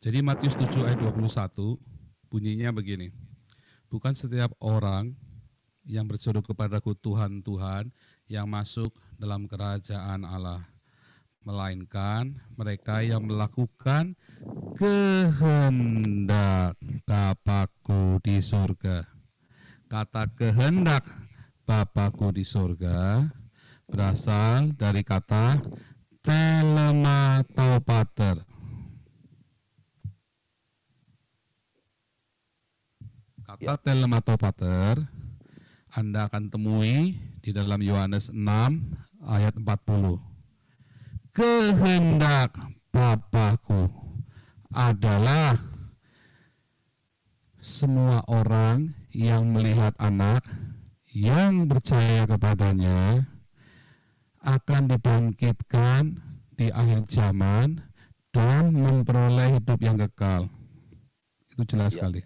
Jadi Matius 7 ayat 21 bunyinya begini. Bukan setiap orang yang berseru kepadaku Tuhan, Tuhan yang masuk dalam kerajaan Allah, melainkan mereka yang melakukan kehendak Bapakku di surga. Kata kehendak Bapakku di surga berasal dari kata telematopater. Kata telematopater Anda akan temui di dalam Yohanes 6 ayat 40. Kehendak Bapakku adalah semua orang yang melihat anak yang percaya kepadanya akan dibangkitkan di akhir zaman dan memperoleh hidup yang kekal. Itu jelas sekali.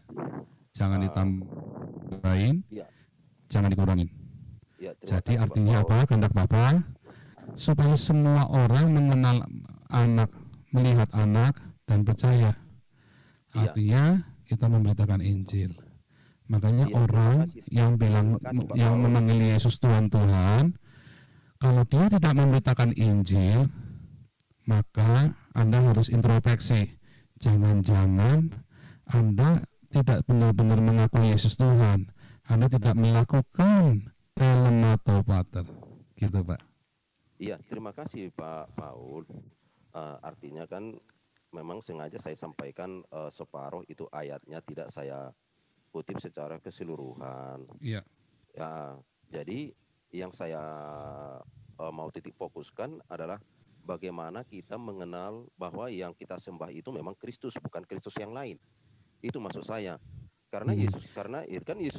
Jangan ditambahin, jangan dikurangin. Jadi artinya apa? Kehendak Bapa supaya semua orang mengenal anak, melihat anak dan percaya. Artinya kita memberitakan Injil. Makanya orang yang bilang yang memanggil Yesus Tuhan Tuhan, kalau dia tidak memberitakan Injil, maka Anda harus introspeksi. Jangan-jangan Anda tidak benar-benar mengakui Yesus Tuhan. Anda tidak melakukan telematopater. Gitu, Pak. Iya, terima kasih Pak Paul. Artinya kan memang sengaja saya sampaikan separuh itu ayatnya tidak saya kutip secara keseluruhan. Iya. Ya, jadi yang saya mau titik fokuskan adalah bagaimana kita mengenal bahwa yang kita sembah itu memang Kristus, bukan Kristus yang lain. Itu maksud saya. Karena Yesus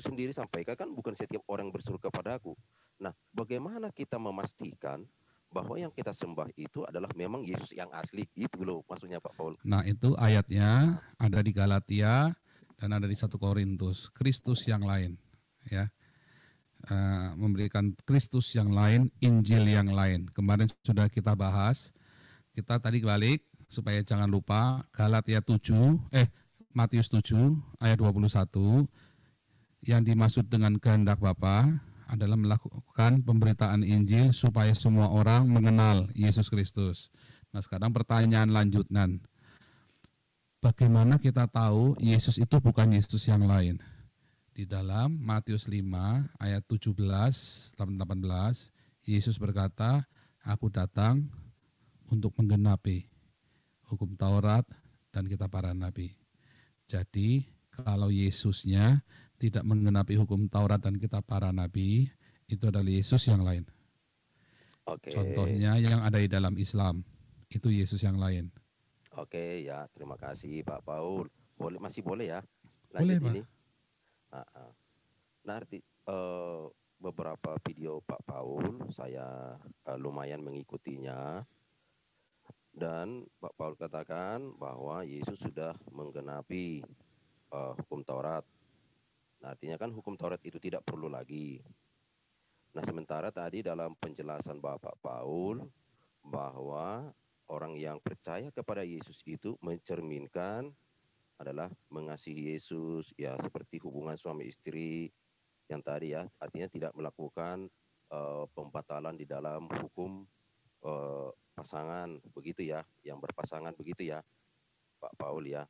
sendiri sampaikan kan bukan setiap orang berseru kepadaku. Nah, bagaimana kita memastikan bahwa yang kita sembah itu adalah memang Yesus yang asli? Itu loh maksudnya Pak Paul. Nah, itu ayatnya ada di Galatia dan ada di 1 Korintus, Kristus yang lain, ya. Memberikan Kristus yang lain, Injil yang lain. Kemarin sudah kita bahas. Kita tadi balik supaya jangan lupa Matius 7 ayat 21 yang dimaksud dengan kehendak Bapa adalah melakukan pemberitaan Injil supaya semua orang mengenal Yesus Kristus. Nah, sekarang pertanyaan lanjutan. Bagaimana kita tahu Yesus itu bukan Yesus yang lain? Di dalam Matius 5 ayat 17-18, Yesus berkata, aku datang untuk menggenapi hukum Taurat dan kitab para nabi. Jadi, kalau Yesusnya tidak menggenapi hukum Taurat dan kitab para nabi, itu adalah Yesus yang lain. Contohnya yang ada di dalam Islam, itu Yesus yang lain. Oke, ya, terima kasih Pak Paul. Masih boleh ya? Boleh, Lanjut Pak. ini. Nah, beberapa video Pak Paul saya lumayan mengikutinya, dan Pak Paul katakan bahwa Yesus sudah menggenapi hukum Taurat. Nah, artinya kan hukum Taurat itu tidak perlu lagi. Nah, sementara tadi dalam penjelasan Bapak Paul bahwa orang yang percaya kepada Yesus itu mencerminkan adalah mengasihi Yesus, ya seperti hubungan suami istri yang tadi ya, artinya tidak melakukan pembatalan di dalam hukum pasangan, begitu ya, yang berpasangan begitu ya, Pak Paul ya.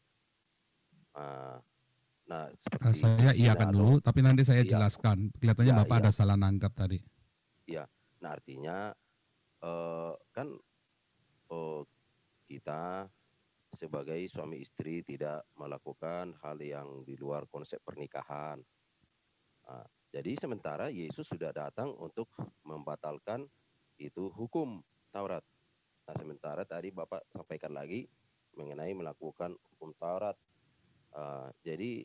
Nah, seperti saya iakan dulu, tapi nanti saya jelaskan. Kelihatannya Bapak ada salah nangkap tadi. Iya, nah artinya kan kita sebagai suami istri tidak melakukan hal yang di luar konsep pernikahan. Jadi sementara Yesus sudah datang untuk membatalkan itu hukum Taurat. Nah, sementara tadi Bapak sampaikan lagi mengenai melakukan hukum Taurat. Jadi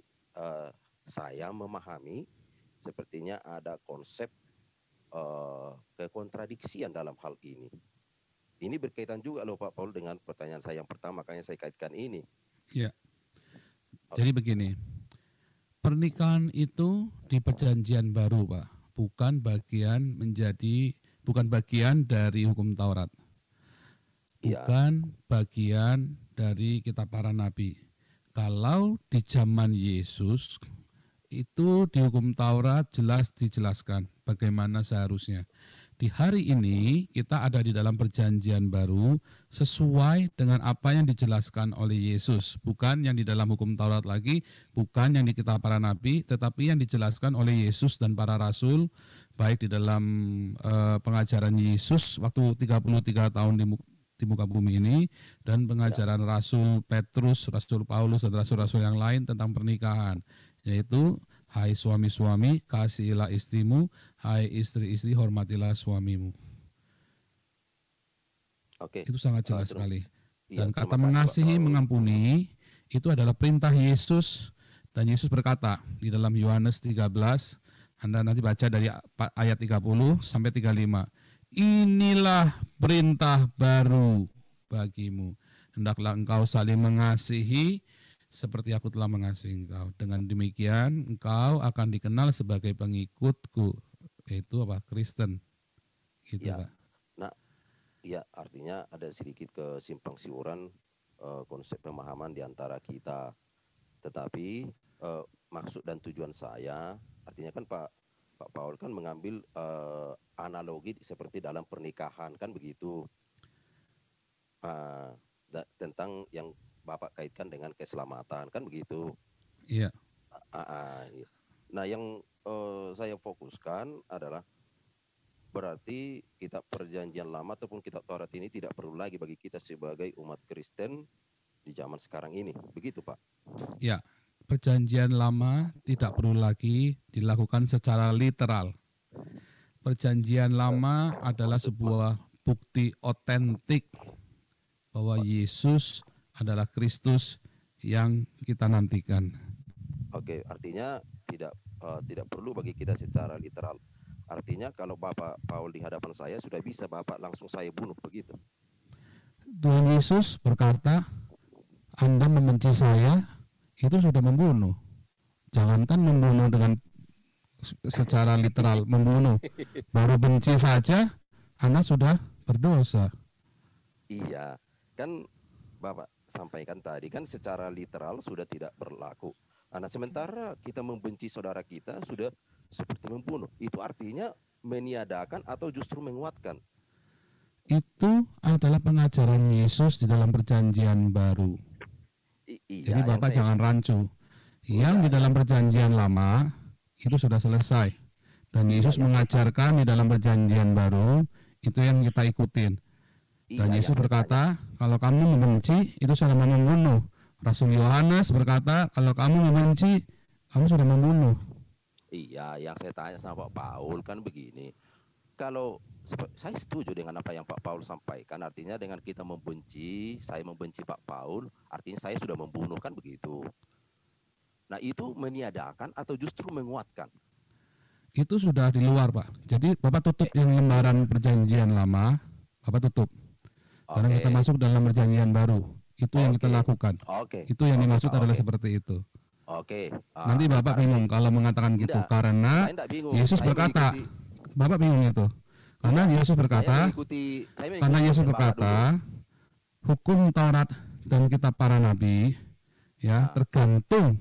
saya memahami sepertinya ada konsep kekontradiksian dalam hal ini. Ini berkaitan juga loh Pak Paul dengan pertanyaan saya yang pertama, makanya saya kaitkan ini. Iya. Jadi begini, pernikahan itu di perjanjian baru, Pak, bukan bagian dari hukum Taurat. Bukan bagian dari kitab para nabi. Kalau di zaman Yesus itu di hukum Taurat jelas dijelaskan bagaimana seharusnya. Di hari ini kita ada di dalam perjanjian baru sesuai dengan apa yang dijelaskan oleh Yesus. Bukan yang di dalam hukum Taurat lagi, bukan yang di kitab para nabi, tetapi yang dijelaskan oleh Yesus dan para rasul, baik di dalam pengajaran Yesus waktu 33 tahun di muka bumi ini, dan pengajaran Rasul Petrus, Rasul Paulus, dan rasul-rasul yang lain tentang pernikahan, yaitu hai suami-suami, kasihilah istrimu, hai istri-istri, hormatilah suamimu. Oke. Itu sangat jelas sekali. Iya, Dan kata terima kasih, Pak mengasihi, Paul. mengampuni, itu adalah perintah Yesus. Dan Yesus berkata di dalam Yohanes 13, Anda nanti baca dari ayat 30 sampai 35. Inilah perintah baru bagimu. Hendaklah engkau saling mengasihi seperti aku telah mengasihi engkau. Dengan demikian engkau akan dikenal sebagai pengikutku, yaitu apa? Kristen. Gitu, Ya. Pak. Nah, ya artinya ada sedikit kesimpang siuran konsep pemahaman di antara kita. Tetapi maksud dan tujuan saya, artinya kan Pak Paul kan mengambil analogi seperti dalam pernikahan, kan begitu. Tentang yang Bapak kaitkan dengan keselamatan, kan begitu. Iya. Iya. Nah, yang saya fokuskan adalah berarti kitab perjanjian lama ataupun kitab Taurat ini tidak perlu lagi bagi kita sebagai umat Kristen di zaman sekarang ini. Begitu, Pak? Ya, perjanjian lama tidak perlu lagi dilakukan secara literal. Perjanjian lama adalah sebuah bukti otentik bahwa Yesus adalah Kristus yang kita nantikan. Oke, artinya tidak perlu bagi kita secara literal. Artinya kalau Bapak Paul di hadapan saya sudah bisa Bapak langsung saya bunuh, begitu. Tuhan Yesus berkata, Anda membenci saya, itu sudah membunuh. Jangankan membunuh dengan secara literal, membunuh. Baru benci saja, Anda sudah berdosa. Iya, kan Bapak sampaikan tadi kan secara literal sudah tidak berlaku. Nah, sementara kita membenci saudara kita sudah seperti membunuh. Itu artinya meniadakan atau justru menguatkan. Itu adalah pengajaran Yesus di dalam perjanjian baru. Jadi Bapak jangan rancu. Yang di dalam perjanjian lama itu sudah selesai. Dan Yesus mengajarkan di dalam perjanjian baru, itu yang kita ikutin. Dan Yesus berkata, kalau kamu membenci, itu sudah membunuh. Rasul Yohanes berkata, kalau kamu membenci, kamu sudah membunuh. Iya, yang saya tanya sama Pak Paul kan begini. Kalau saya setuju dengan apa yang Pak Paul sampaikan, artinya dengan kita membenci, saya membenci Pak Paul, artinya saya sudah membunuh, kan begitu. Nah, itu meniadakan atau justru menguatkan? Itu sudah di luar, Pak. Jadi Bapak tutup yang lembaran perjanjian lama, Bapak tutup. Sekarang kita masuk dalam perjanjian baru. Itu yang kita lakukan. Itu yang dimaksud adalah seperti itu. Nanti Bapak bingung kalau mengatakan gitu, karena Yesus berkata, Bapak bingung itu. Karena Yesus berkata, hukum Taurat dan kitab para nabi ya tergantung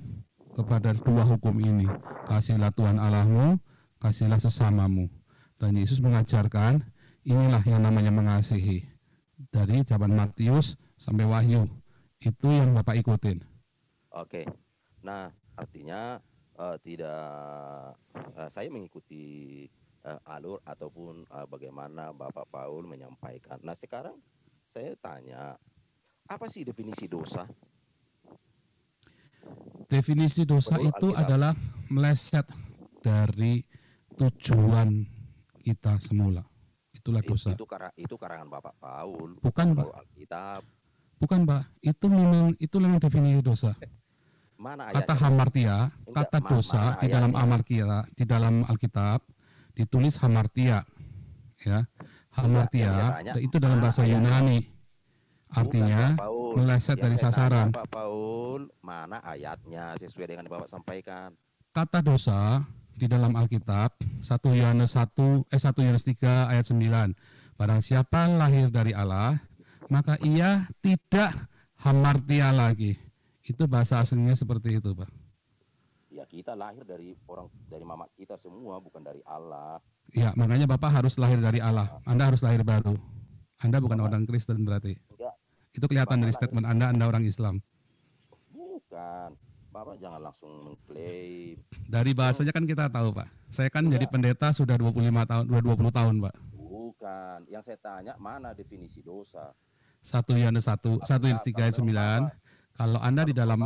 kepada dua hukum ini. Kasihilah Tuhan Allahmu, kasihilah sesamamu. Dan Yesus mengajarkan inilah yang namanya mengasihi. Dari zaman Matius sampai Wahyu, itu yang Bapak ikutin. Oke, nah artinya saya mengikuti alur ataupun bagaimana Bapak Paul menyampaikan. Nah, sekarang saya tanya, apa sih definisi dosa? Definisi dosa itu adalah meleset dari tujuan kita semula. Itulah dosa. Itu karangan Bapak Paul. Bukan, Pak. Alkitab. Bukan, Pak. Itu memang definisi dosa. Mana kata hamartia, kata dosa di dalam di dalam Alkitab ditulis hamartia. Ya. Hamartia itu dalam bahasa Yunani. Artinya meleset dari sasaran. Pak Paul, mana ayatnya sesuai dengan Bapak sampaikan? Kata dosa di dalam Alkitab 1 Yohanes 3 ayat 9. Barang siapa lahir dari Allah, maka ia tidak hamartia lagi. Itu bahasa aslinya seperti itu, Pak. Ya kita lahir dari mama kita semua, bukan dari Allah. Ya, makanya Bapak harus lahir dari Allah. Anda harus lahir baru. Anda bukan Bapak, orang Kristen berarti. enggak, Itu kelihatan Bapak dari lahir, statement Anda orang Islam. bukan. Bapak jangan langsung mengklaim. Dari bahasanya kan kita tahu, Pak. Saya kan jadi Enggak, pendeta sudah 25 tahun, 20 tahun, Pak. bukan. Yang saya tanya mana definisi dosa? 1 Yohanes 1, 1 Yohanes 3 ayat 9. Kalau Anda di dalam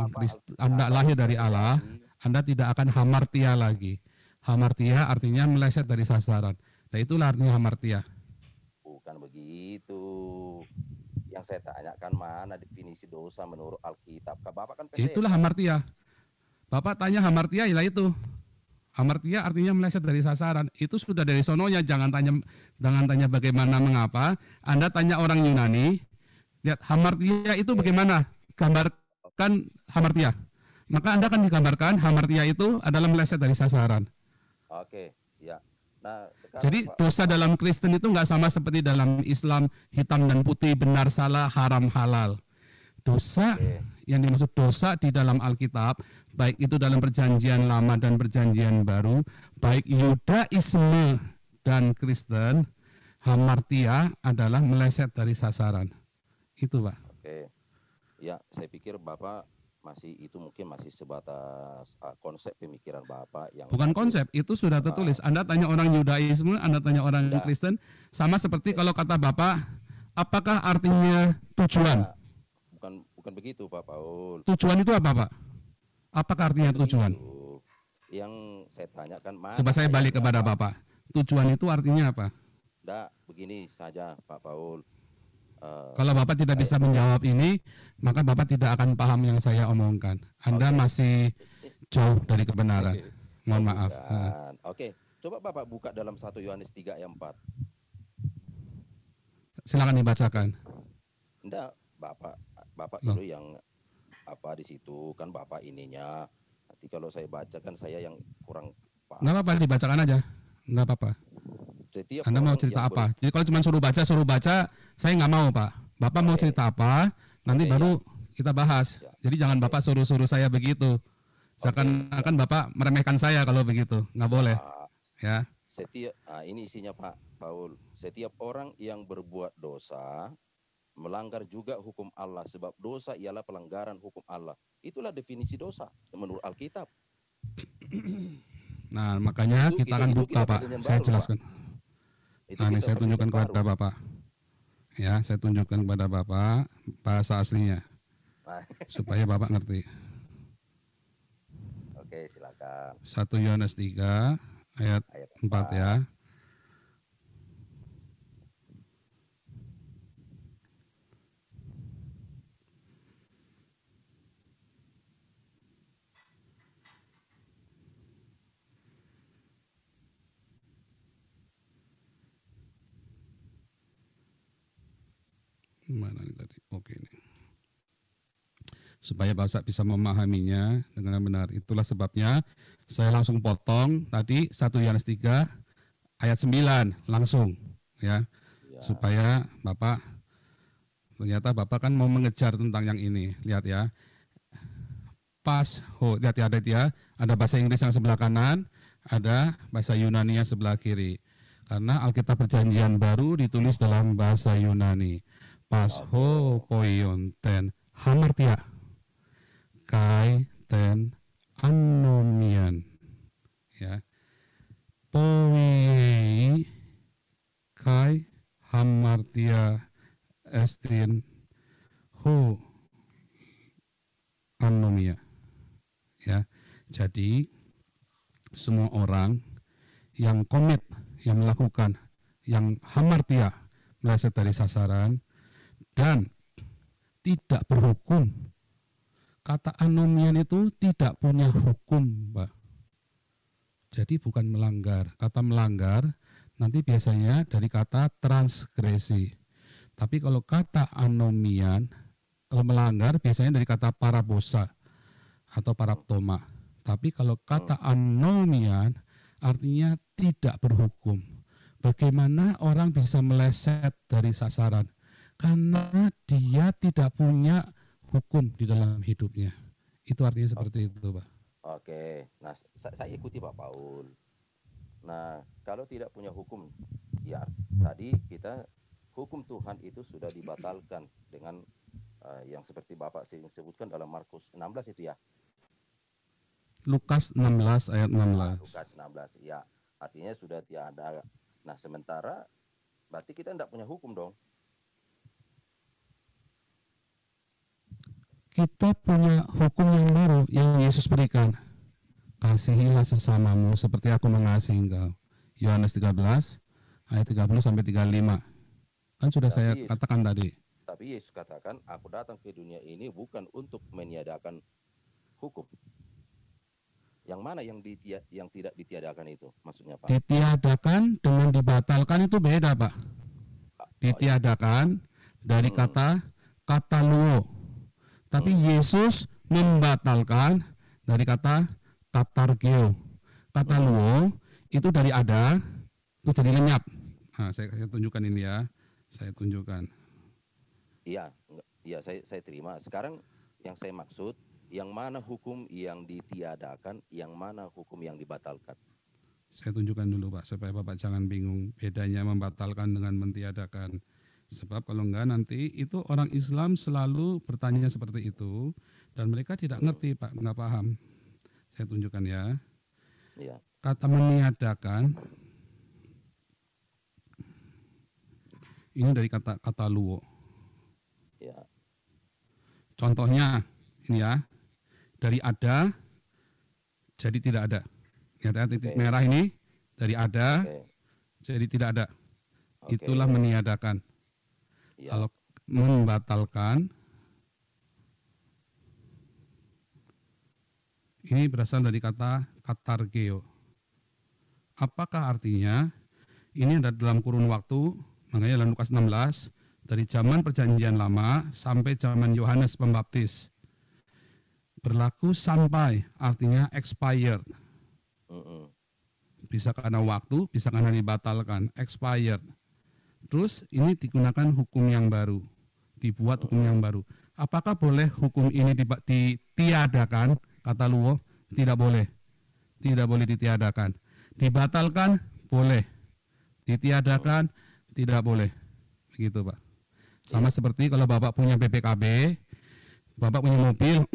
Anda lahir dari Allah, Anda tidak akan hamartia lagi. Hamartia artinya meleset dari sasaran. Nah, itulah artinya hamartia. Bukan begitu. Yang saya tanyakan mana definisi dosa menurut Alkitab? Bapak kan pendeta. Itulah hamartia. Bapak tanya hamartia, ialah itu. Hamartia artinya meleset dari sasaran. Itu sudah dari sononya. Jangan tanya bagaimana mengapa. Anda tanya orang Yunani, lihat hamartia itu bagaimana? Gambarkan hamartia. Maka Anda akan digambarkan hamartia itu adalah meleset dari sasaran. Oke, ya. Nah, sekarang, jadi dosa dalam Kristen itu nggak sama seperti dalam Islam, hitam dan putih, benar salah, haram halal. Dosa, yang dimaksud dosa di dalam Alkitab, baik itu dalam perjanjian lama dan perjanjian baru, baik Yudaisme dan Kristen, hamartia adalah meleset dari sasaran. Itu, Pak. Oke. Ya, saya pikir Bapak mungkin masih sebatas konsep pemikiran Bapak yang bukan konsep, itu sudah tertulis. Anda tanya orang Yudaisme, Anda tanya orang Kristen, sama seperti kalau kata Bapak, apakah artinya tujuan? Bukan begitu, Pak Paul. Tujuan itu apa, Pak? Apakah artinya tujuan? Yang saya tanyakan mana? Coba saya balik kepada Bapak. Tujuan itu artinya apa? Enggak, begini saja, Pak Paul. Kalau Bapak tidak bisa menjawab ini, maka Bapak tidak akan paham yang saya omongkan. Anda masih jauh dari kebenaran. Mohon maaf. Oke, coba Bapak buka dalam 1 Yohanes 3 ayat 4. Silakan dibacakan. Enggak, Bapak dulu yang apa di situ, kan Bapak ininya. Nanti kalau saya bacakan saya yang kurang paham. Enggak apa-apa, dibacakan aja. Enggak apa-apa. Anda mau cerita apa? Jadi kalau cuma suruh baca, saya nggak mau, Pak. Bapak mau cerita apa, nanti baru kita bahas. Jadi jangan Bapak suruh-suruh saya begitu. Seakan-akan Bapak meremehkan saya kalau begitu. Nggak boleh. Ya. Ini isinya Pak Paul. Setiap orang yang berbuat dosa melanggar juga hukum Allah, sebab dosa ialah pelanggaran hukum Allah. Itulah definisi dosa menurut Alkitab. Nah, makanya kita akan buka, Pak. Saya jelaskan. Nah, ini saya tunjukkan kepada Bapak. Ya, saya tunjukkan kepada Bapak bahasa aslinya. Supaya Bapak ngerti. Oke, silakan. 1 Yohanes 3 ayat 4 ya. Mana ini tadi? Oke ini. Supaya Bapak bisa memahaminya dengan benar. Itulah sebabnya saya langsung potong tadi 1 Yohanes 3 ayat 9 langsung ya. Supaya Bapak ternyata Bapak kan mau mengejar tentang yang ini. Lihat ya. Lihat ya, ada bahasa Inggris yang sebelah kanan, ada bahasa Yunani yang sebelah kiri. Karena Alkitab Perjanjian Baru ditulis dalam bahasa Yunani. Pasho poionten hamartia kai ten anomian ya poiei kai hamartia estin ho anomia ya. Jadi semua orang yang komit, yang melakukan, yang hamartia meleset dari sasaran dan tidak berhukum. Kata anomian itu tidak punya hukum, Pak. Jadi bukan melanggar. Kata melanggar nanti biasanya dari kata transgresi. Tapi kalau kata anomian, kalau melanggar biasanya dari kata parabosa atau paraptoma. Tapi kalau kata anomian artinya tidak berhukum. Bagaimana orang bisa meleset dari sasaran? Karena dia tidak punya hukum di dalam hidupnya. Itu artinya seperti itu, Pak. Oke, nah saya ikuti Pak Paul. Nah, kalau tidak punya hukum, ya tadi kita hukum Tuhan itu sudah dibatalkan dengan yang seperti Bapak sebutkan dalam Markus 16 itu ya. Lukas 16 ayat 16. Lukas 16, ya. Artinya sudah tiada. Nah, sementara berarti kita tidak punya hukum dong. Kita punya hukum yang baru yang Yesus berikan. Kasihilah sesamamu seperti aku mengasihi engkau. Yohanes 13 ayat 30 sampai 35. Kan sudah saya katakan tadi. Tapi Yesus katakan, aku datang ke dunia ini bukan untuk meniadakan hukum. Yang mana yang tidak ditiadakan itu maksudnya Pak? Ditiadakan dengan dibatalkan itu beda Pak. Ditiadakan dari kata luo. Tapi Yesus membatalkan dari kata katargeo. Kata luo itu dari ada, itu jadi lenyap. Nah, saya tunjukkan ini ya. Saya tunjukkan. Iya, saya terima. Sekarang yang saya maksud, yang mana hukum yang ditiadakan, yang mana hukum yang dibatalkan? Saya tunjukkan dulu Pak, supaya Bapak jangan bingung bedanya membatalkan dengan mentiadakan. Sebab kalau enggak nanti itu orang Islam selalu bertanya seperti itu dan mereka tidak ngerti Pak, enggak paham. Saya tunjukkan ya. Iya. Kata meniadakan ini dari kata luo. Ya. Contohnya ini ya, dari ada jadi tidak ada. Lihat titik merah ini dari ada jadi tidak ada. Itulah meniadakan. Ya. Kalau membatalkan ini berasal dari kata katargeo. Apakah artinya? Ini ada dalam kurun waktu, makanya dalam Lukas 16, dari zaman perjanjian lama sampai zaman Yohanes Pembaptis. Berlaku sampai, artinya expired. Bisa karena waktu, bisa karena dibatalkan, expired. Terus ini digunakan hukum yang baru, dibuat hukum yang baru. Apakah boleh hukum ini ditiadakan? Kata luo, tidak boleh. Tidak boleh ditiadakan. Dibatalkan, boleh. Ditiadakan, tidak boleh. Begitu Pak. Sama seperti kalau Bapak punya BPKB, Bapak punya mobil,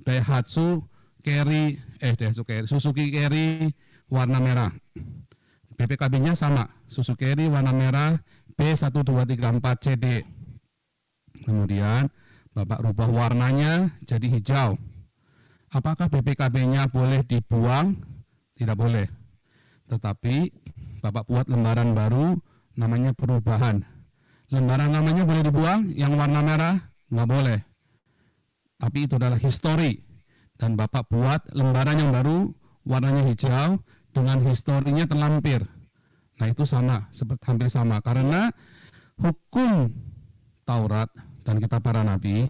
Daihatsu Suzuki Carry warna merah. BPKB-nya sama, Suzuki Carry warna merah B1234CD. Kemudian Bapak rubah warnanya jadi hijau. Apakah BPKB-nya boleh dibuang? Tidak boleh. Tetapi Bapak buat lembaran baru namanya perubahan. Lembaran namanya boleh dibuang, yang warna merah nggak boleh. Tapi itu adalah histori. Dan Bapak buat lembaran yang baru warnanya hijau dengan historinya terlampir. Nah itu sama, hampir sama. Karena hukum Taurat dan kitab para nabi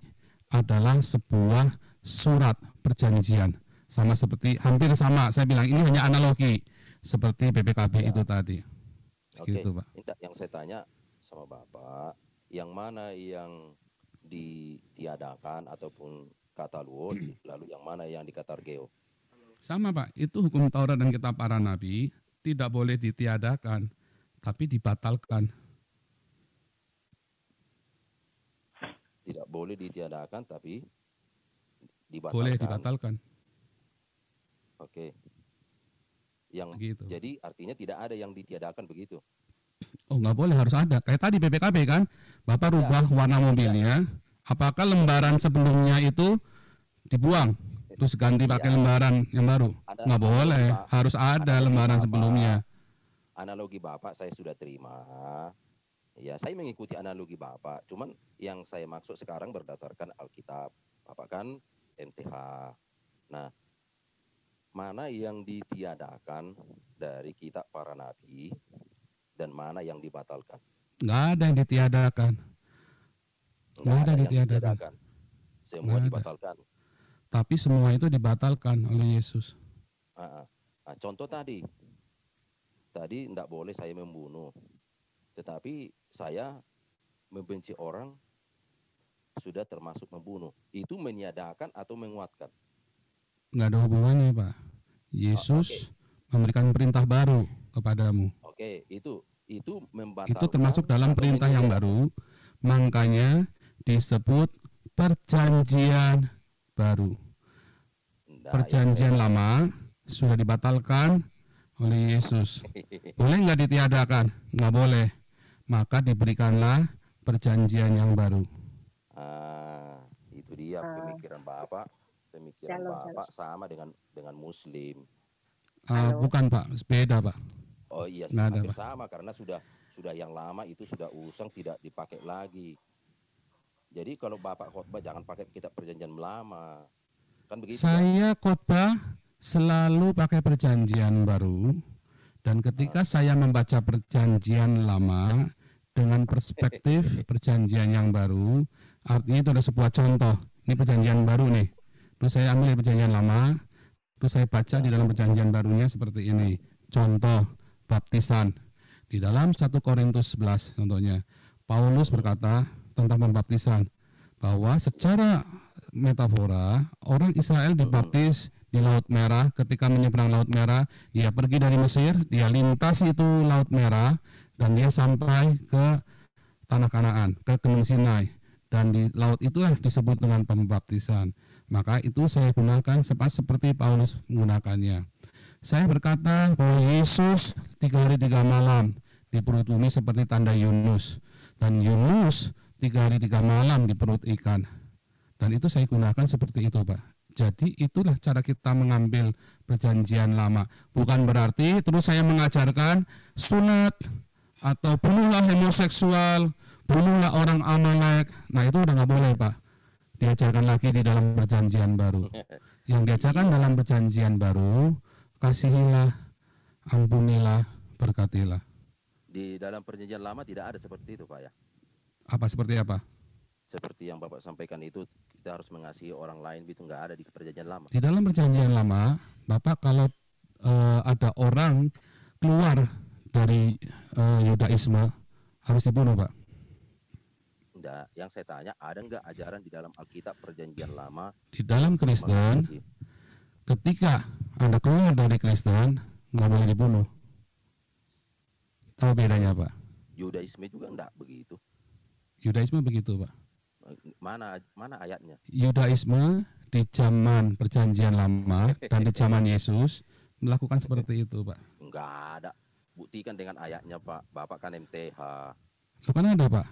adalah sebuah surat perjanjian. Sama seperti, hampir sama, saya bilang ini hanya analogi. Seperti BPKB itu tadi. Oke, gitu, Pak. Yang saya tanya sama Bapak, yang mana yang ditiadakan ataupun kata luo, lalu yang mana yang dikatargeo? Sama Pak, itu hukum Taurat dan kitab para nabi tidak boleh ditiadakan, tapi dibatalkan. Tidak boleh ditiadakan, tapi dibatalkan. Boleh dibatalkan. Oke. Yang begitu. Jadi artinya tidak ada yang ditiadakan begitu? Oh nggak boleh, harus ada. Kayak tadi BPKB kan, Bapak rubah warna mobilnya. Apakah lembaran sebelumnya itu dibuang, terus ganti pakai lembaran yang baru? Nggak boleh, harus ada lembaran sebelumnya. Analogi Bapak saya sudah terima. Ya, saya mengikuti analogi Bapak. Cuman yang saya maksud sekarang berdasarkan Alkitab. Bapak kan MTH. Nah, mana yang ditiadakan dari kitab para nabi dan mana yang dibatalkan? Nggak ada yang ditiadakan. Nggak ada yang ditiadakan. Semua dibatalkan. Tapi semua itu dibatalkan oleh Yesus. Nah, contoh tadi tidak boleh saya membunuh. Tetapi saya membenci orang sudah termasuk membunuh. Itu meniadakan atau menguatkan? Nggak ada hubungannya, Pak. Oke, Yesus memberikan perintah baru kepadamu. oke, itu Itu termasuk membatalkan dalam atau perintah yang menunda? baru, makanya disebut perjanjian baru. Enggak, yang saya Perjanjian tanya. lama sudah dibatalkan oleh Yesus. Boleh nggak ditiadakan? Nggak boleh. Maka diberikanlah perjanjian yang baru. Itu dia Eh, pemikiran Bapak. Pemikiran Shalom, Bapak shalom. sama dengan Muslim. Halo. Bukan, Pak, beda, Pak. Oh iya, Nggak ada, hampir Pak. sama karena sudah yang lama itu sudah usang tidak dipakai lagi. Jadi kalau Bapak khotbah jangan pakai kitab perjanjian lama. Kan begitu ya? Saya khotbah selalu pakai perjanjian baru, dan Ah, ketika saya membaca perjanjian lama dengan perspektif perjanjian yang baru, artinya itu ada sebuah contoh. Ini perjanjian baru nih. Terus saya ambil dari perjanjian lama, terus saya baca di ya. dalam perjanjian barunya seperti ini. Contoh baptisan. Di dalam 1 Korintus 11 contohnya, Paulus berkata tentang pembaptisan bahwa secara metafora orang Israel dibaptis di Laut Merah. Ketika menyeberang Laut Merah, dia pergi dari Mesir, dia lintasi itu Laut Merah, dan dia sampai ke tanah Kanaan, ke Gunung Sinai, dan di laut itulah disebut dengan pembaptisan. Maka itu saya gunakan seperti Paulus menggunakannya. Saya berkata bahwa Yesus 3 hari 3 malam di perut bumi seperti tanda Yunus, dan Yunus 3 hari 3 malam di perut ikan. Dan itu saya gunakan seperti itu, Pak. Jadi itulah cara kita mengambil perjanjian lama. Bukan berarti terus saya mengajarkan sunat atau bunuhlah homoseksual, bunuhlah orang Amalek. Nah itu udah nggak boleh, Pak. Diajarkan lagi di dalam perjanjian baru. Yang diajarkan Iya, dalam perjanjian baru, kasihilah, ampunilah, berkatilah. di dalam perjanjian lama tidak ada seperti itu, Pak ya. Apa seperti apa? Seperti yang Bapak sampaikan itu kita harus mengasihi orang lain itu nggak ada di perjanjian lama. Di dalam perjanjian lama, Bapak kalau ada orang keluar dari Yudaisme harus dibunuh, Pak. Enggak, yang saya tanya ada nggak ajaran di dalam Alkitab perjanjian lama Di dalam untuk Kristen, mengasihi? ketika Anda keluar dari Kristen, nggak boleh dibunuh. Tahu bedanya, Pak? Yudaisme juga enggak begitu. Yudaisme begitu, Pak. Mana ayatnya? Yudaisme di zaman perjanjian lama dan di zaman Yesus melakukan seperti itu, Pak. Enggak ada. Buktikan dengan ayatnya, Pak. Bapak kan MTH. Loh, kan ada, Pak.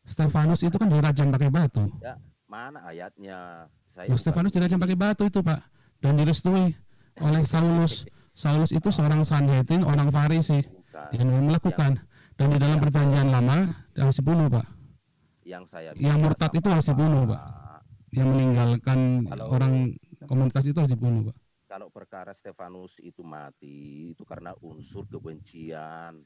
Stefanus itu kan dirajam pakai batu. Ya, mana ayatnya? Saya Loh, bukan Stefanus dirajam ini. pakai batu itu, Pak. Dan direstui oleh Saulus. Saulus itu seorang Sanhedrin, orang Farisi Bukan. yang melakukan. Dan di dalam perjanjian lama harus dibunuh, Pak. Yang saya Yang murtad itu harus dibunuh, Pak. Yang meninggalkan orang komunitas itu harus dibunuh, Pak. Kalau perkara Stefanus itu mati, itu karena unsur kebencian.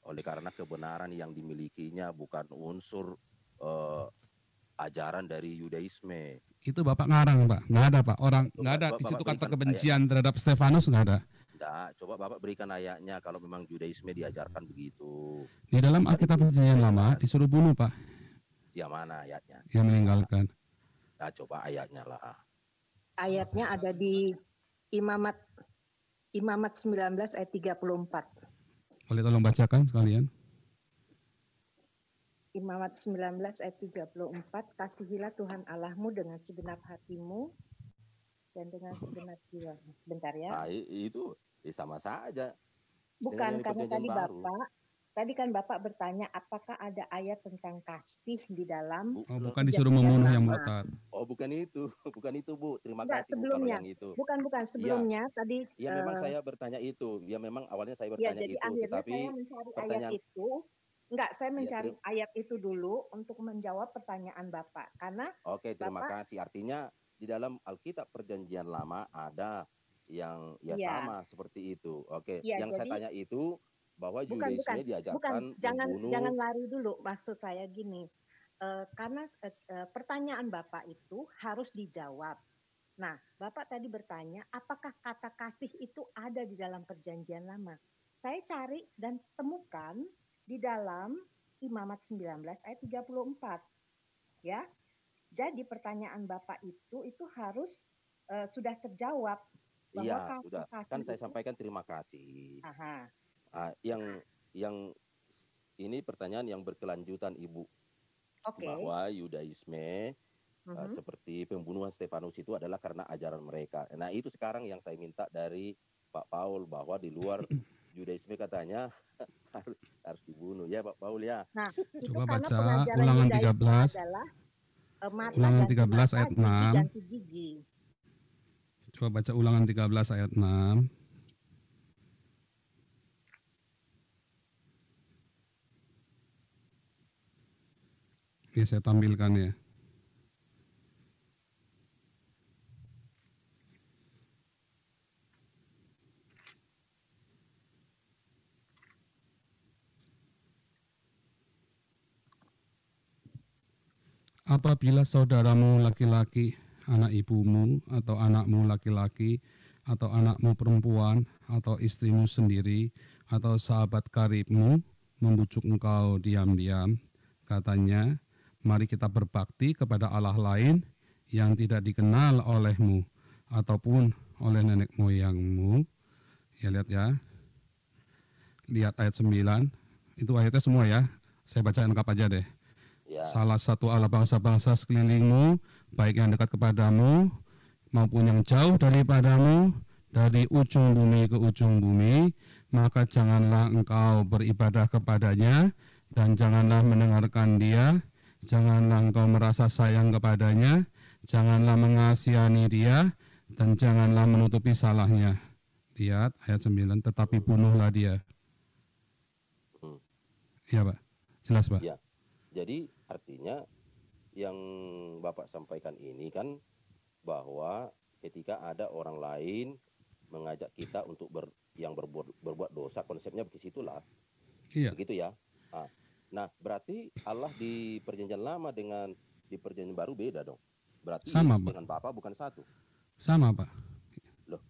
Oleh karena kebenaran yang dimilikinya bukan unsur ajaran dari Yudaisme. Itu Bapak ngarang, Pak. Nggak ada, Pak. Orang nggak ada di situ kata kebencian terhadap Stefanus, nggak ada. Enggak, coba Bapak berikan ayatnya kalau memang Yudaisme diajarkan begitu. Di dalam Alkitab perjanjian lama disuruh bunuh, Pak. Ya mana ayatnya? Yang meninggalkan. Nah, coba ayatnya lah. Ayatnya ada di Imamat 19 ayat 34. Boleh tolong bacakan sekalian? Imamat 19 ayat 34, kasihilah Tuhan Allahmu dengan segenap hatimu dan dengan segenap jiwa. Bentar ya. Nah, itu sama saja. Bukan, karena tadi baru. tadi kan Bapak bertanya apakah ada ayat tentang kasih di dalam bukan disuruh membunuh yang murtad. Oh, bukan itu. Bukan itu, Bu. Terima Enggak, kasih sebelumnya. Bu, yang itu. Bukan sebelumnya ya. tadi. Ya memang saya bertanya itu. Ya memang awalnya saya bertanya jadi itu, akhirnya tetapi saya mencari ayat itu. Enggak, saya mencari ayat itu dulu untuk menjawab pertanyaan Bapak. Karena Oke, terima kasih. Artinya di dalam Alkitab Perjanjian Lama ada yang sama seperti itu. Oke, yang saya tanya itu bahwa Yudaisme diajarkan membunuh. Jangan lari dulu. Maksud saya gini, karena pertanyaan Bapak itu harus dijawab. Nah, Bapak tadi bertanya, apakah kata kasih itu ada di dalam Perjanjian Lama? Saya cari dan temukan di dalam Imamat 19 ayat 34. Ya. Jadi pertanyaan Bapak itu harus sudah terjawab bahwa Iya, kata sudah. kasih Kan saya itu. sampaikan terima kasih. Aha. Yang ini pertanyaan yang berkelanjutan, Ibu, Oke. bahwa Yudaisme seperti pembunuhan Stefanus itu adalah karena ajaran mereka. Nah, itu sekarang yang saya minta dari Pak Paul, bahwa di luar Yudaisme katanya harus dibunuh ya Pak Paul ya. Nah, itu Coba karena baca pengajaran Ulangan Yudaisme 13. adalah mata Ulangan ganti 13 mata, ayat gigi 6. ganti gigi. Coba baca Ulangan 13 ayat 6. Ini saya tampilkan ya. Apabila saudaramu laki-laki, anak ibumu, atau anakmu laki-laki, atau anakmu perempuan, atau istrimu sendiri, atau sahabat karibmu, membujuk engkau diam-diam, katanya, mari kita berbakti kepada Allah lain yang tidak dikenal olehmu, ataupun oleh nenek moyangmu. Ya, lihat ya. Lihat ayat 9. Itu ayatnya semua ya. Saya baca lengkap aja deh. Ya. Salah satu Allah bangsa-bangsa sekelilingmu, baik yang dekat kepadamu maupun yang jauh daripadamu, dari ujung bumi ke ujung bumi, maka janganlah engkau beribadah kepadanya, dan janganlah mendengarkan dia, janganlah engkau merasa sayang kepadanya, janganlah mengasihani dia, dan janganlah menutupi salahnya. Lihat ayat 9, tetapi bunuhlah dia. Iya Pak, jelas Pak? Ya. Jadi artinya yang Bapak sampaikan ini kan bahwa ketika ada orang lain mengajak kita untuk berbuat dosa, konsepnya begitulah. Iya. Begitu ya. Nah, berarti Allah di perjanjian lama dengan di perjanjian baru beda dong. Berarti sama, Yesus Pak. dengan Bapa bukan satu. Sama Pak. Loh.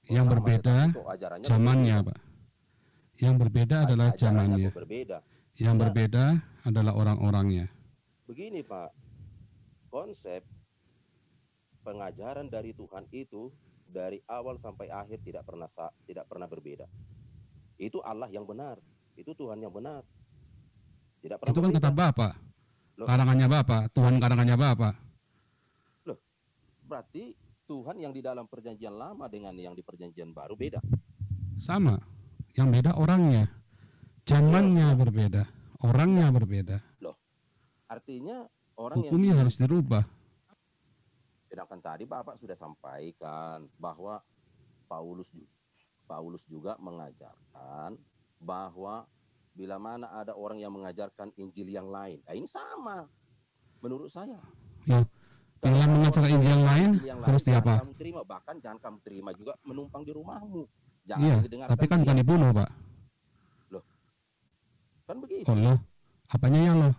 Yang berbeda zamannya Pak. Yang berbeda adalah zamannya. Berbeda. Yang berbeda adalah orang-orangnya. Begini Pak, konsep pengajaran dari Tuhan itu dari awal sampai akhir tidak pernah berbeda. Itu Allah yang benar, itu Tuhan yang benar. Tidak pernah. Itu kan kata Bapak, karangannya Bapak, Tuhan karangannya Bapak. Loh, berarti Tuhan yang di dalam perjanjian lama dengan yang di perjanjian baru beda. Sama, yang beda orangnya. Zamannya berbeda, orangnya berbeda. Loh, artinya orang hukumnya harus dirubah. Sedangkan tadi Bapak sudah sampaikan bahwa Paulus juga mengajarkan bahwa bila mana ada orang yang mengajarkan Injil yang lain, ini sama menurut saya. Loh, bila mengajarkan Injil yang lain harus diapa? Kamu terima, bahkan jangan kamu terima juga menumpang di rumahmu. Iya, tapi kan bukan dibunuh Pak. Kan begitu. Oh loh, apanya yang loh?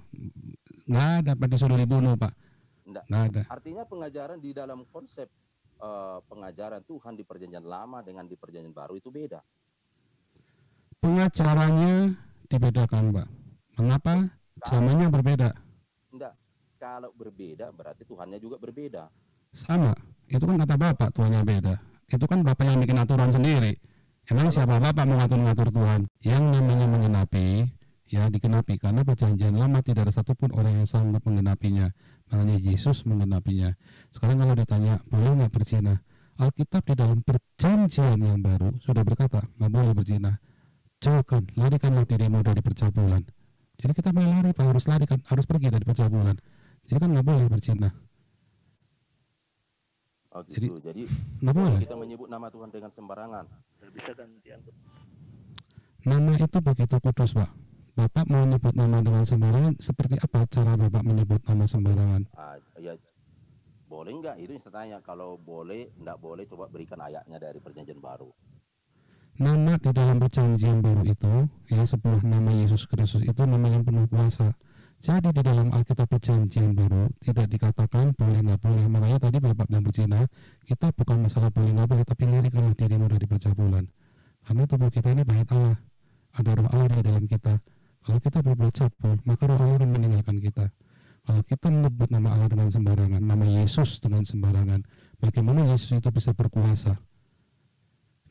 Nggak ada Pak disuruh dibunuh Pak. Nggak ada. Artinya pengajaran di dalam konsep pengajaran Tuhan di perjanjian lama dengan di perjanjian baru itu beda. Pengajarannya dibedakan Pak. Mengapa? Zamannya berbeda. Enggak, kalau berbeda berarti Tuhannya juga berbeda. Sama, itu kan kata Bapak Tuhannya beda. Itu kan Bapak yang bikin aturan sendiri. Emang siapa Bapak mau ngatur-ngatur Tuhan? Yang namanya mengenapi, ya dikenapi, karena perjanjian lama tidak ada satupun orang yang sanggup menggenapinya. Makanya Yesus menggenapinya. Sekarang kalau ditanya, boleh nggak berzina? Alkitab di dalam perjanjian yang baru sudah berkata, nggak boleh berzina. Jauhkan, larikanlah dirimu dari percabulan. Jadi kita mau lari Pak, harus lari kan, harus pergi dari percabulan. Jadi kan nggak boleh berzina. Oh gitu. Jadi nggak boleh kita menyebut nama Tuhan dengan sembarangan. Bisa gantian. Nama itu begitu kudus Pak. Bapak mau menyebut nama dengan sembarangan, seperti apa cara Bapak menyebut nama sembarangan? Ya boleh nggak? Itu yang saya tanya. Kalau boleh, nggak boleh, coba berikan ayatnya dari perjanjian baru. Nama di dalam perjanjian baru itu, ya sebuah nama Yesus Kristus itu nama yang penuh kuasa. Jadi di dalam Alkitab perjanjian baru tidak dikatakan boleh nggak boleh. Makanya tadi Bapak bilang berzina, kita bukan masalah boleh nggak boleh, tapi larikanlah dirimu dari percabulan. Karena tubuh kita ini bait Allah, ada roh Allah di dalam kita. Kalau kita berbuat cabul, maka roh Allah akan meninggalkan kita. Kalau kita menyebut nama Allah dengan sembarangan, nama Yesus dengan sembarangan, bagaimana Yesus itu bisa berkuasa?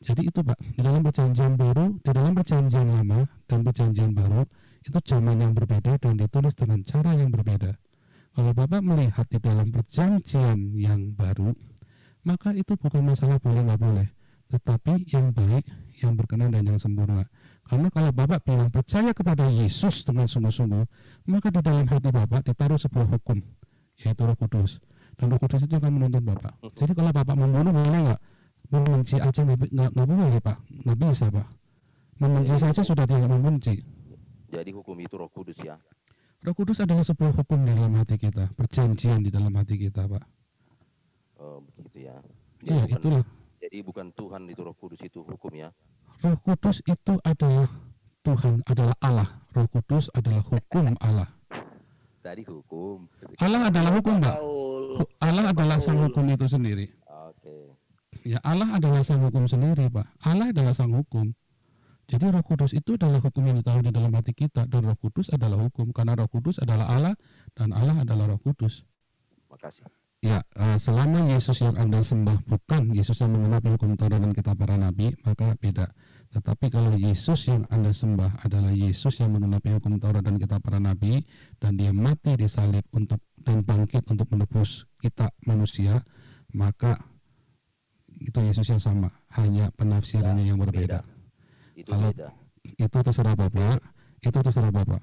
Jadi itu Pak, di dalam perjanjian baru, di dalam perjanjian lama dan perjanjian baru, itu zaman yang berbeda dan ditulis dengan cara yang berbeda. Kalau Bapak melihat di dalam perjanjian yang baru, maka itu bukan masalah boleh nggak boleh, tetapi yang baik, yang berkenan dan yang sempurna. Karena kalau Bapak bilang percaya kepada Yesus dengan sungguh-sungguh, maka di dalam hati Bapak ditaruh sebuah hukum, yaitu Roh Kudus. Dan Roh Kudus itu akan menuntun Bapak. Jadi kalau Bapak membunuh boleh nggak? Membenci aja nggak boleh Pak, nggak bisa Pak. Membenci saja sudah tidak membenci. Jadi hukum itu Roh Kudus ya. Roh Kudus adalah sebuah hukum di dalam hati kita, perjanjian di dalam hati kita Pak. Begitu ya. Iya itulah. Jadi bukan Tuhan itu Roh Kudus itu hukum ya. Roh Kudus itu adalah Tuhan, adalah Allah. Roh Kudus adalah hukum Allah. Tadi hukum. Allah adalah hukum Pak. Allah adalah sang hukum itu sendiri. Oke. Ya Allah adalah sang hukum sendiri Pak. Allah adalah sang hukum. Jadi Roh Kudus itu adalah hukum yang ditaruh di dalam hati kita, dan Roh Kudus adalah hukum karena Roh Kudus adalah Allah dan Allah adalah Roh Kudus. Makasih. Ya, selama Yesus yang Anda sembah bukan Yesus yang mengenapi hukum Taurat dan kitab para nabi, maka beda. Tetapi kalau Yesus yang Anda sembah adalah Yesus yang mengenapi hukum Taurat dan kitab para nabi, dan dia mati di salib untuk dan bangkit untuk menebus kita manusia, maka itu Yesus yang sama, hanya penafsirannya yang berbeda. Itu beda. Itu terserah Bapak, itu terserah Bapak.